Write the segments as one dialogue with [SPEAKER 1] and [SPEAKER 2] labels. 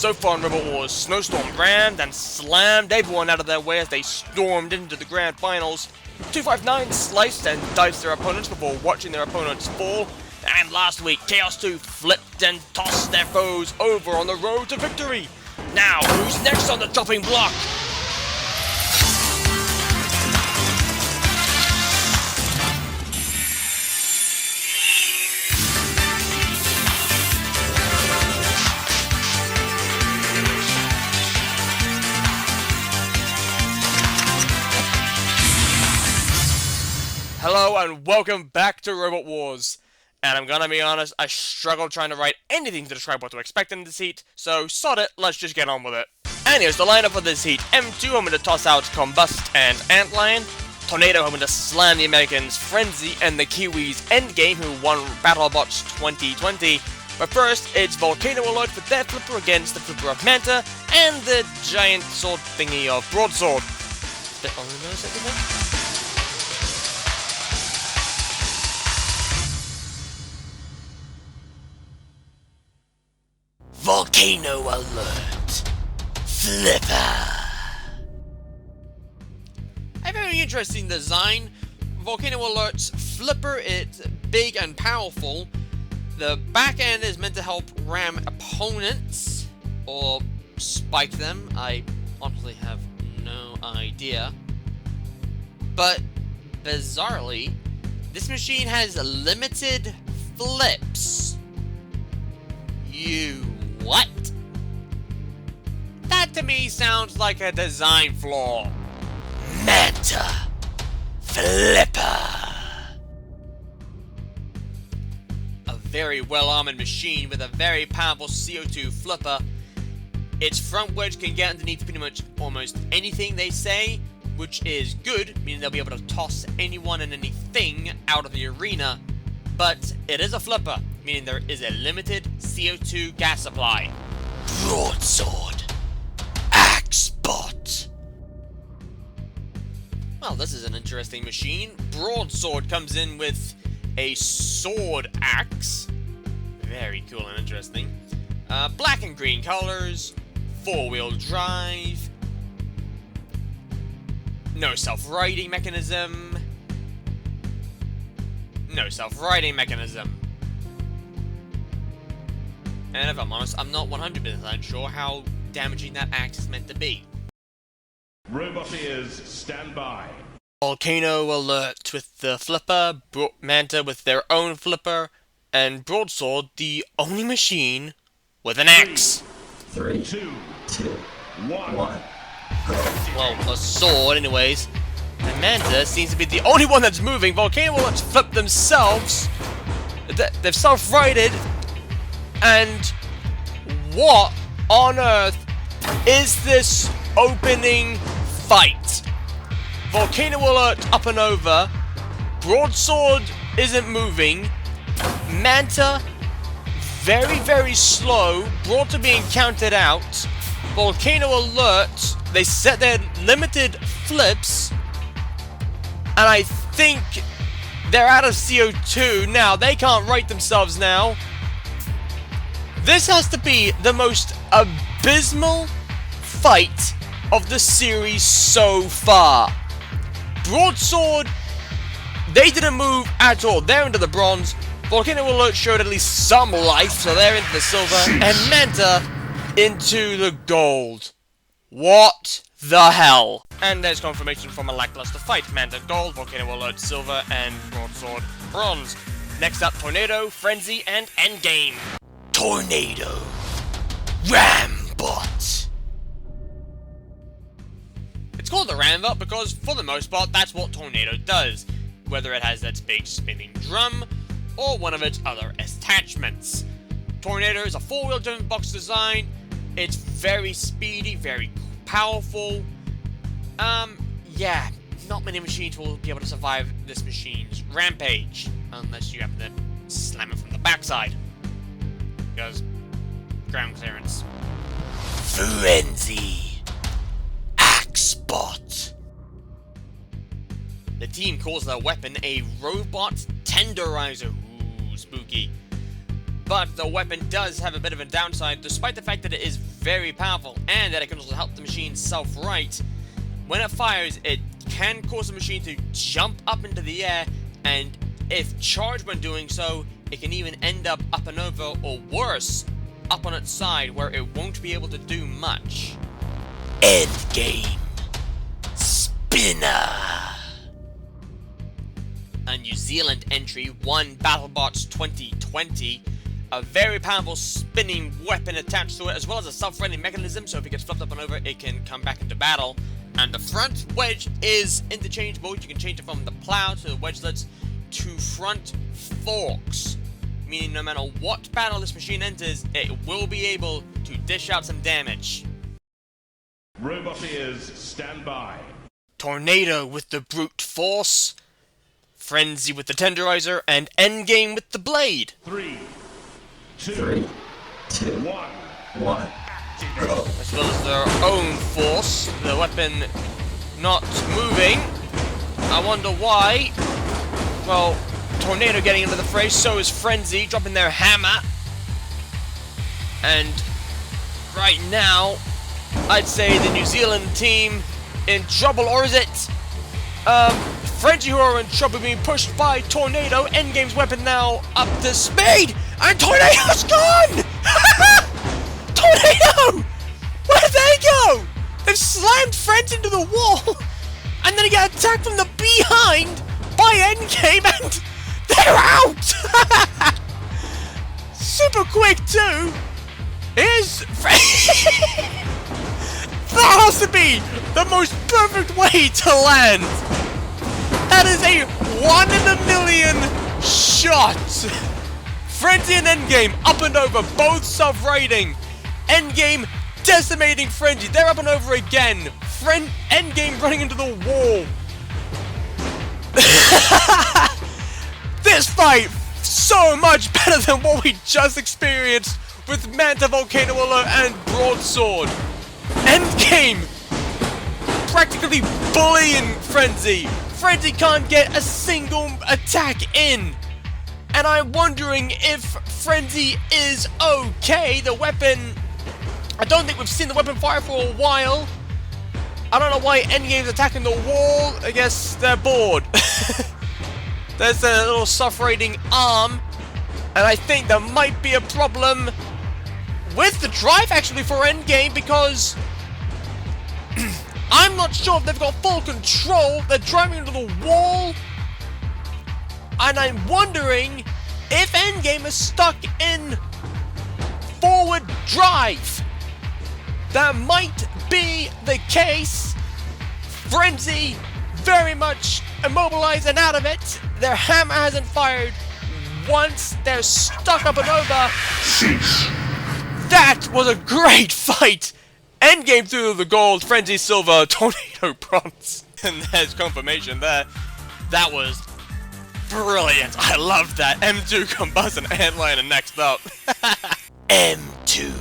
[SPEAKER 1] So far in Robot Wars, Snowstorm rammed and slammed everyone out of their way as they stormed into the grand finals. 259 sliced and diced their opponents before watching their opponents fall. And last week, Chaos 2 flipped and tossed their foes over on the road to victory. Now, who's next on the chopping block? Hello and welcome back to Robot Wars. And I'm gonna be honest, I struggled trying to write anything to describe what to expect in this heat, so sod it, let's just get on with it. And here's the lineup for this heat. M2 hoping to toss out Combust and Antlion. Tornado hoping to slam the Americans Frenzy and the Kiwis Endgame, who won BattleBots 2020. But first, it's Volcano Alert with their flipper against the flipper of Manta and the giant sword thingy of Broadsword. Bit on the nose, I think. Volcano Alert! Flipper!
[SPEAKER 2] A very interesting design. Volcano Alert's flipper, it's big and powerful. The back end is meant to help ram opponents, or spike them. I honestly have no idea. But, bizarrely, this machine has limited flips. What? That to me sounds like a design flaw.
[SPEAKER 1] Manta Flipper.
[SPEAKER 2] A very well-armored machine with a very powerful CO2 flipper. Its front wedge can get underneath pretty much almost anything they say, which is good, meaning they'll be able to toss anyone and anything out of the arena. But it is a flipper, meaning there is a limited CO2 gas supply.
[SPEAKER 1] Broadsword. Axebot.
[SPEAKER 2] Well, this is an interesting machine. Broadsword comes in with a sword axe. Very cool and interesting. Black and green colors. 4-wheel drive. No self-riding mechanism. No self-riding mechanism. And if I'm honest, I'm not 100% sure how damaging that axe is meant to be.
[SPEAKER 3] Roboteers, stand by.
[SPEAKER 1] Volcano Alert with the flipper, Manta with their own flipper, and Broadsword, the only machine with an axe.
[SPEAKER 3] 3, 2, 1.
[SPEAKER 1] Well, a sword anyways. And Manta seems to be the only one that's moving. Volcano Alert's flipped themselves. They've self-righted. And what on earth is this opening fight? Volcano Alert up and over. Broadsword isn't moving. Manta very, very slow. Brought to being counted out. Volcano Alert, they set their limited flips. And I think they're out of CO2 now. They can't right themselves now. This has to be the most abysmal fight of the series so far. Broadsword, they didn't move at all. They're into the bronze. Volcano Alert showed at least some life, so they're into the silver. And Manta into the gold. What the hell? And there's confirmation from a lackluster fight. Manta gold, Volcano Alert silver, and Broadsword bronze. Next up, Tornado, Frenzy, and Endgame. Tornado. Rambot.
[SPEAKER 2] It's called the Rambot because, for the most part, that's what Tornado does. Whether it has its big spinning drum, or one of its other attachments. Tornado is a 4-wheel driven box design. It's very speedy, very powerful. Yeah, not many machines will be able to survive this machine's rampage, unless you happen to slam it from the backside. Because ground clearance.
[SPEAKER 1] Frenzy. Axebot.
[SPEAKER 2] The team calls their weapon a robot tenderizer. Ooh, spooky. but the weapon does have a bit of a downside, despite the fact that it is very powerful and that it can also help the machine self-right. When it fires, it can cause the machine to jump up into the air, and if charged when doing so, it can even end up and over, or worse, up on its side, where it won't be able to do much. Endgame Spinner. A New Zealand entry, one BattleBots 2020. A very powerful spinning weapon attached to it, as well as a self-righting mechanism, so if it gets flipped up and over, it can come back into battle. And the front wedge is interchangeable. You can change it from the plow to the wedgelets to front forks, meaning no matter what battle this machine enters, it will be able to dish out some damage.
[SPEAKER 3] Roboteers, stand by.
[SPEAKER 1] Tornado with the brute force, Frenzy with the tenderizer, and Endgame with the blade.
[SPEAKER 3] 3, 2, 1.
[SPEAKER 1] As well as their own force, the weapon not moving. I wonder why. Well, Tornado getting into the fray, so is Frenzy, dropping their hammer. And right now, I'd say the New Zealand team in trouble, or is it Frenzy who are in trouble, being pushed by Tornado? Endgame's weapon now up to speed, and Tornado's gone! Tornado! Where'd they go? They've slammed Frenzy into the wall, and then he got attacked from the behind by Endgame, and they're out! Super quick too. Here's that has to be the most perfect way to land. That is a 1 in a million shot. Frenzy and Endgame up and over, both self-righting. Endgame decimating Frenzy. They're up and over again. Endgame running into the wall. This fight so much better than what we just experienced with Manta, Volcano Alert, and Broadsword. Endgame practically bullying Frenzy. Frenzy can't get a single attack in. And I'm wondering if Frenzy is okay. The weapon, I don't think we've seen the weapon fire for a while. I don't know why Endgame's attacking the wall. I guess they're bored. There's a little self-rating arm. And I think there might be a problem with the drive actually for Endgame, because I'm not sure if they've got full control. They're driving into the wall. And I'm wondering if Endgame is stuck in forward drive. That might be the case. Frenzy very much immobilized and out of it. Their hammer hasn't fired once. They're stuck up and over. That was a great fight. Endgame through the gold, Frenzy silver, Tornado bronze. And there's confirmation there. That was brilliant. I loved that. M2 Combustion Headliner next up. M2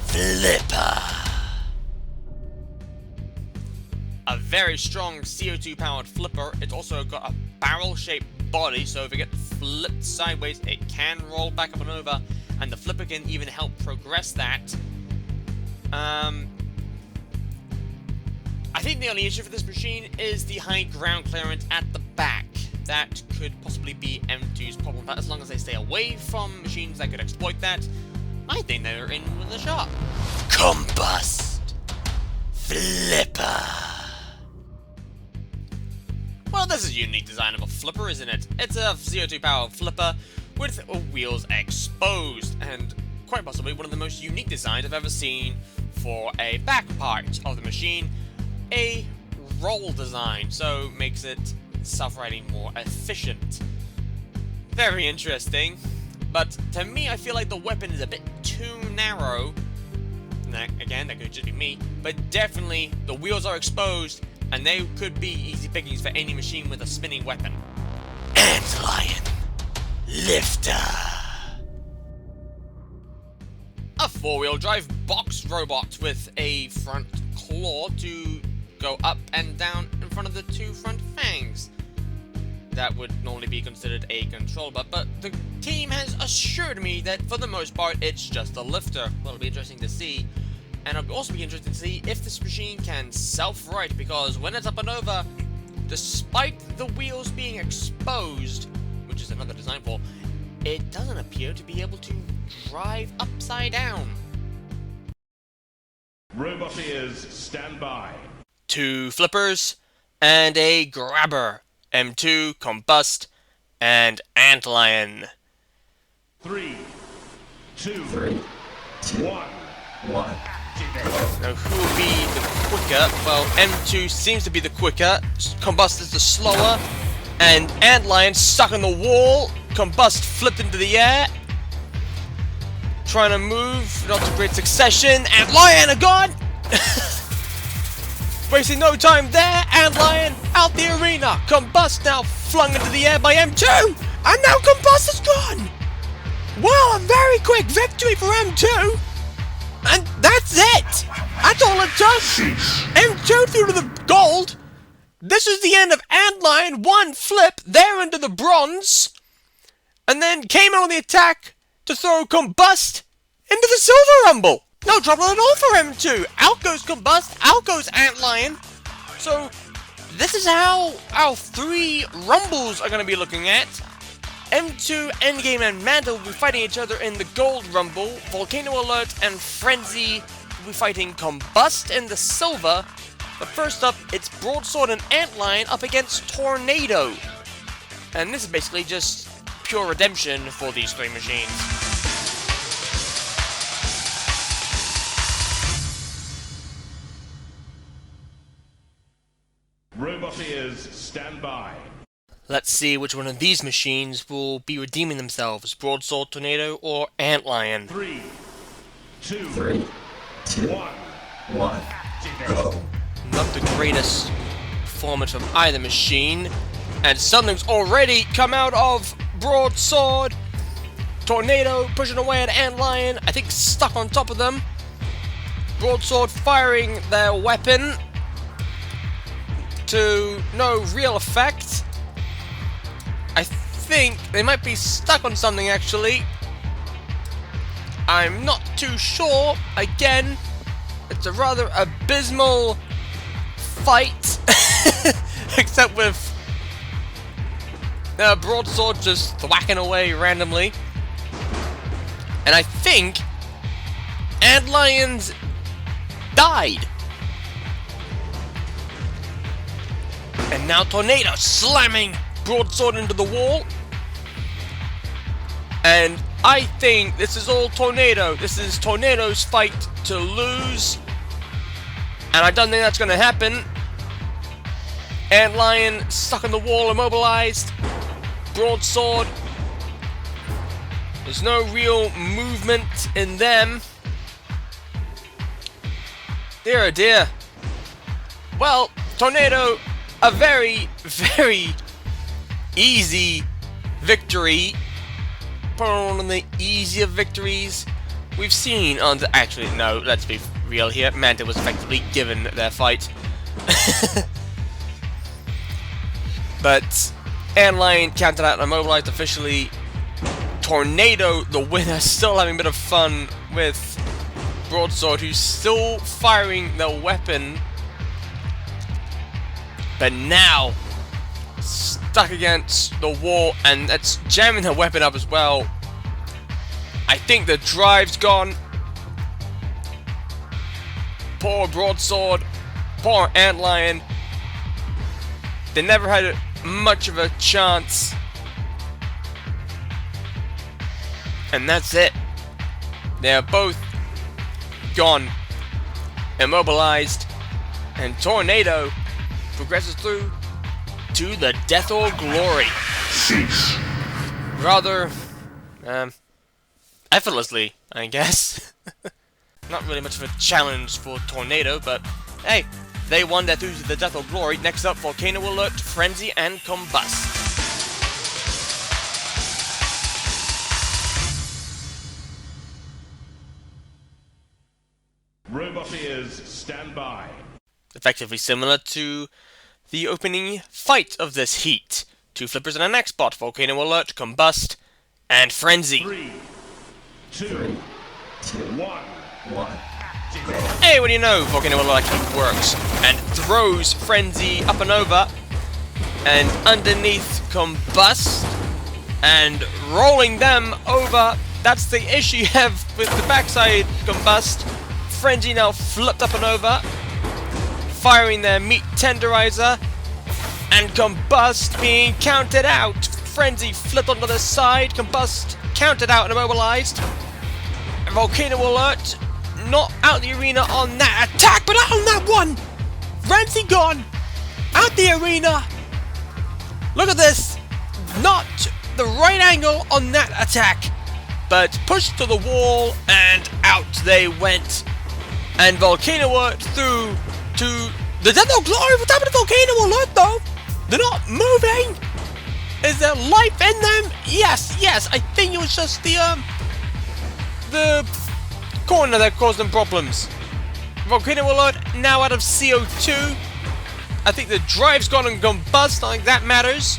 [SPEAKER 1] Flipper. A very strong CO2 powered flipper. It's also got a barrel shaped body, so if it gets flipped sideways, it can roll back up and over, and the flipper can even help progress that. I think the only issue for this machine is the high ground clearance at the back. That could possibly be M2's problem, but as long as they stay away from machines that could exploit that, I think they're in with a shot. Combust Flipper. Well, this is a unique design of a flipper, isn't it? It's a CO2 powered flipper with wheels exposed, and quite possibly one of the most unique designs I've ever seen for a back part of the machine. A roll design, so makes it self-riding more efficient. Very interesting, but to me I feel like the weapon is a bit too narrow. Again, that could just be me, but definitely the wheels are exposed, and they could be easy pickings for any machine with a spinning weapon. Antlion Lifter. A four-wheel drive box robot with a front claw to go up and down in front of the two front fangs.
[SPEAKER 2] that would normally be considered a controller, but the team has assured me that for the most part it's just a lifter. Well, it'll be interesting to see, and it'll also be interesting to see if this machine can self-right, because when it's up and over, despite the wheels being exposed, which is another design flaw, it doesn't appear to be able to drive upside down.
[SPEAKER 3] Robot ears, stand by.
[SPEAKER 1] 2 flippers and a grabber. M2, Combust, and Antlion.
[SPEAKER 3] 3, 2, 1.
[SPEAKER 1] Now, who will be the quicker? Well, M2 seems to be the quicker. Combust is the slower. And Antlion stuck on the wall. Combust flipped into the air. Trying to move, not to great succession. Antlion are gone! Wasting no time there. Antlion out the arena. Combust now flung into the air by M2. And now Combust is gone! Wow, a very quick victory for M2! And that's it! That's all it took! M2 through to the gold! This is the end of Antlion, one flip, there into the bronze, and then came out on the attack to throw Combust into the Silver Rumble! No trouble at all for M2! Out goes Combust, out goes Antlion. So, this is how our 3 Rumbles are going to be looking at. M2, Endgame, and Manta will be fighting each other in the Gold Rumble. Volcano Alert and Frenzy will be fighting Combust in the Silver. But first up, it's Broadsword and Antlion up against Tornado. And this is basically just pure redemption for these 3 machines.
[SPEAKER 3] Robot ears, stand by.
[SPEAKER 1] Let's see which one of these machines will be redeeming themselves, Broadsword, Tornado, or Antlion.
[SPEAKER 3] 3, 2, 1.
[SPEAKER 1] Not the greatest performance from either machine, and something's already come out of Broadsword. Tornado pushing away at Antlion, I think stuck on top of them. Broadsword firing their weapon to no real effect. I think they might be stuck on something, actually. I'm not too sure. Again, it's a rather abysmal fight. Except with Broadsword just thwacking away randomly. And I think Antlion's died. And now Tornado slamming Broadsword into the wall. And I think this is all Tornado. This is Tornado's fight to lose. And I don't think that's going to happen. Antlion stuck in the wall, immobilized. Broadsword. There's no real movement in them. Dear oh dear. Well, Tornado, a very, very easy victory. Probably one of the easier victories we've seen on the... Actually, no, let's be real here. Manta was effectively given their fight. But Antlion counted out and immobilized officially. Tornado, the winner, still having a bit of fun with Broadsword, who's still firing their weapon. But now, stuck against the wall, and that's jamming her weapon up as well. I think the drive's gone. Poor Broadsword, poor Antlion. They never had much of a chance. And that's it. They're both gone, immobilized, and Tornado progresses through to the death or glory. Rather, effortlessly, I guess. Not really much of a challenge for Tornado, but hey, they won their through to the death or glory. Next up, Volcano Alert, Frenzy, and Combust.
[SPEAKER 3] Robot ears, stand by.
[SPEAKER 1] Effectively similar to the opening fight of this heat. 2 flippers in the next spot. Volcano Alert, Combust, and Frenzy.
[SPEAKER 3] 3, 2, 1.
[SPEAKER 1] Hey, what do you know? Volcano Alert actually works and throws Frenzy up and over and underneath Combust and rolling them over. That's the issue you have with the backside Combust. Frenzy now flipped up and over, firing their meat tenderizer, and Combust being counted out. Frenzy flipped onto the side, Combust counted out and immobilized. And Volcano Alert not out the arena on that attack, but out on that one! Frenzy gone! Out the arena! Look at this! Not the right angle on that attack, but pushed to the wall and out they went. And Volcano Alert through to the Death of Glory. What's happened to Volcano Alert though? They're not moving! Is there life in them? Yes, I think it was just the corner that caused them problems. Volcano Alert now out of CO2. I think the drive's gone and gone bust. I think that matters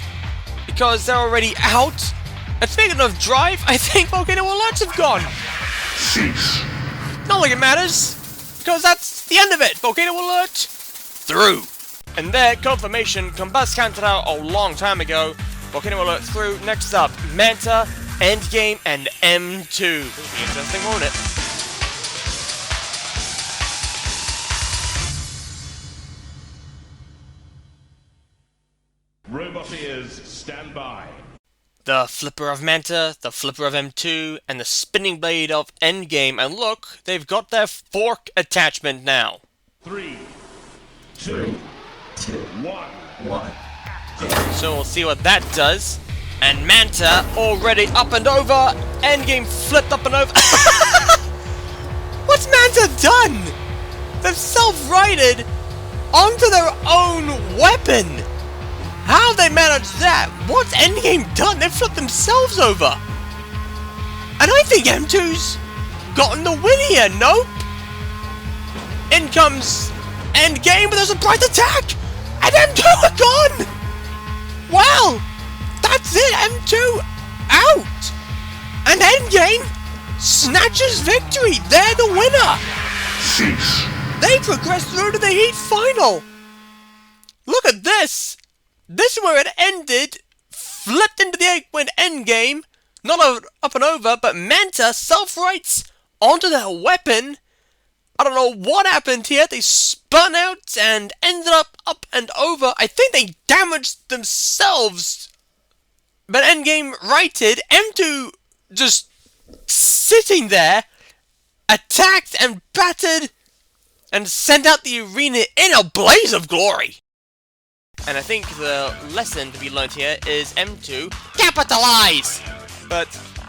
[SPEAKER 1] because they're already out. And speaking of drive, I think Volcano Alerts have gone.
[SPEAKER 3] Cease.
[SPEAKER 1] Not like it matters because that's the end of it. Volcano Alert through. And there, confirmation. Combust counted out a long time ago. Volcano Alert through. Next up, Manta, Endgame, and M2. It'll be interesting, won't it?
[SPEAKER 3] Robot ears, stand by.
[SPEAKER 1] The flipper of Manta, the flipper of M2, and the spinning blade of Endgame. And look, they've got their fork attachment now.
[SPEAKER 3] 3, 2, 1.
[SPEAKER 1] So we'll see what that does. And Manta already up and over. Endgame flipped up and over. What's Manta done? They've self-righted onto their own weapon. How they managed that? What's Endgame done? They've flipped themselves over. And I think M2's gotten the win here. Nope. In comes Endgame with a surprise attack. And M2 are gone. Well, that's it. M2 out. And Endgame snatches victory. They're the winner.
[SPEAKER 3] Cease.
[SPEAKER 1] They progress through to the Heat Final. Look at this. This is where it ended. Flipped into the 8-win Endgame. Not up and over, but Manta self-rights onto their weapon. I don't know what happened here. They spun out and ended up and over. I think they damaged themselves. But Endgame righted. M2 just sitting there, attacked and battered, and sent out the arena in a blaze of glory. And I think the lesson to be learned here is M2 capitalize! But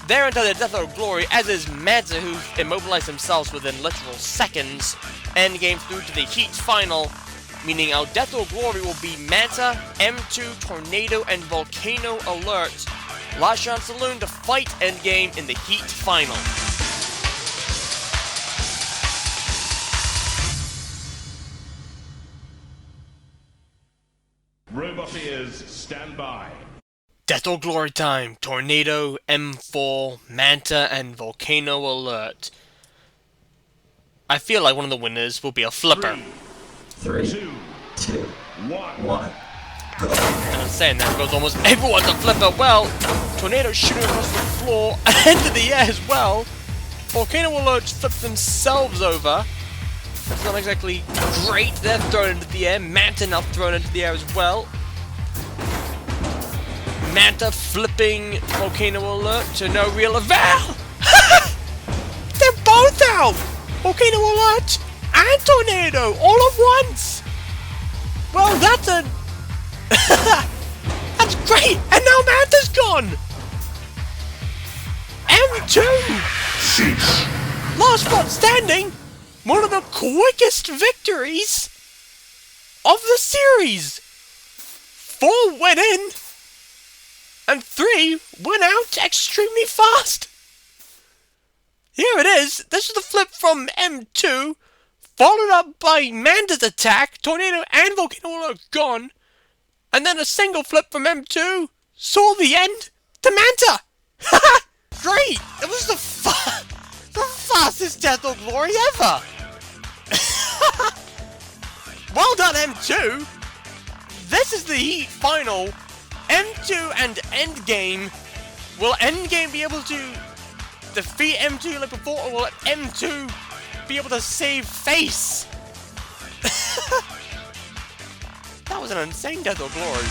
[SPEAKER 1] they're into their death or glory, as is Manta, who immobilized themselves within literal seconds. Endgame through to the Heat Final, meaning our death or glory will be Manta, M2, Tornado, and Volcano Alert. Last Chance Saloon to fight Endgame in the Heat Final.
[SPEAKER 3] Robot ears, stand by.
[SPEAKER 1] Death or glory time. Tornado, M4, Manta, and Volcano Alert. I feel like one of the winners will be a flipper.
[SPEAKER 3] 3, 2, 1.
[SPEAKER 1] And I'm saying that because almost everyone's a flipper. Well, Tornado shooting across the floor and into the air as well. Volcano Alert flipped themselves over. That's not exactly great. They're thrown into the air. Manta now thrown into the air as well. Manta flipping Volcano Alert to no real avail. They're both out. Volcano Alert and Tornado all at once. Well, that's a... That's great. And now Manta's gone. M2.
[SPEAKER 3] Cease.
[SPEAKER 1] Last spot standing. One of the quickest victories of the series. 4 went in, and 3 went out extremely fast. Here it is. This is the flip from M2, followed up by Manta's attack. Tornado and Volcano are gone. And then a single flip from M2, saw the end to Manta! Great! It was the fastest Death or Glory ever! Well done, M2! This is the Heat final. M2 and Endgame. Will Endgame be able to defeat M2 like before, or will M2 be able to save face? That was an insane Death or Glory.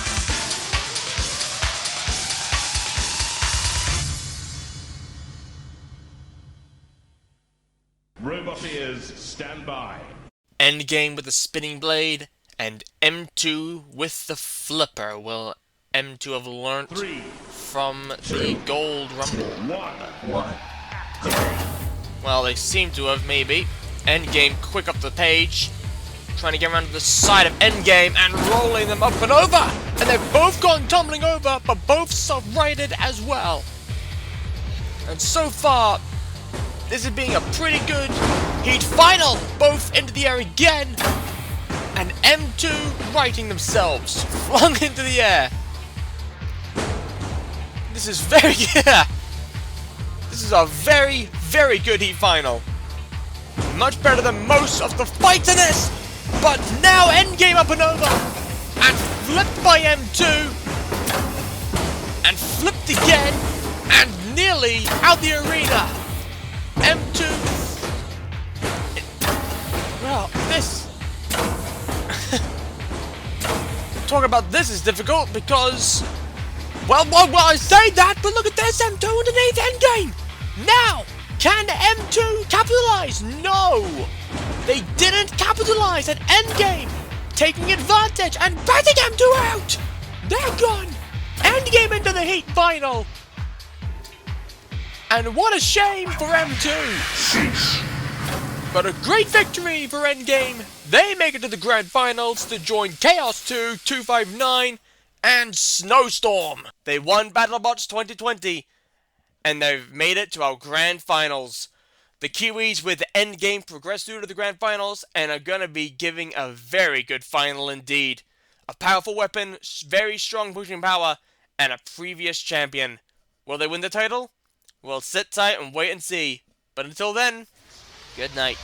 [SPEAKER 3] Robot ears, stand by.
[SPEAKER 1] Endgame with the spinning blade, and M2 with the flipper. Will M2 have learnt
[SPEAKER 3] 3,
[SPEAKER 1] from the Gold Rumble?
[SPEAKER 3] 1.
[SPEAKER 1] Well, they seem to have, maybe. Endgame quick up the page, trying to get around to the side of Endgame and rolling them up and over! And they've both gone tumbling over, but both self-righted as well. And so far, this is being a pretty good Heat final! Both into the air again, and M2 righting themselves, flung into the air. This is very, this is a very, very good Heat final. Much better than most of the fights in this, but now Endgame up and over, and flipped by M2, and flipped again, and nearly out the arena. M2. Well, this. Talk about this is difficult because. Well, I say that, but look at this, M2 underneath Endgame! Now, can M2 capitalize? No! They didn't capitalize at Endgame, taking advantage and batting M2 out! They're gone! Endgame into the Heat final! And what a shame for M2! But a great victory for Endgame! They make it to the Grand Finals to join Chaos 2, 259, and Snowstorm! They won BattleBots 2020, and they've made it to our Grand Finals. The Kiwis with Endgame progress through to the Grand Finals and are going to be giving a very good final indeed. A powerful weapon, very strong pushing power, and a previous champion. Will they win the title? We'll sit tight and wait and see. But until then, good night.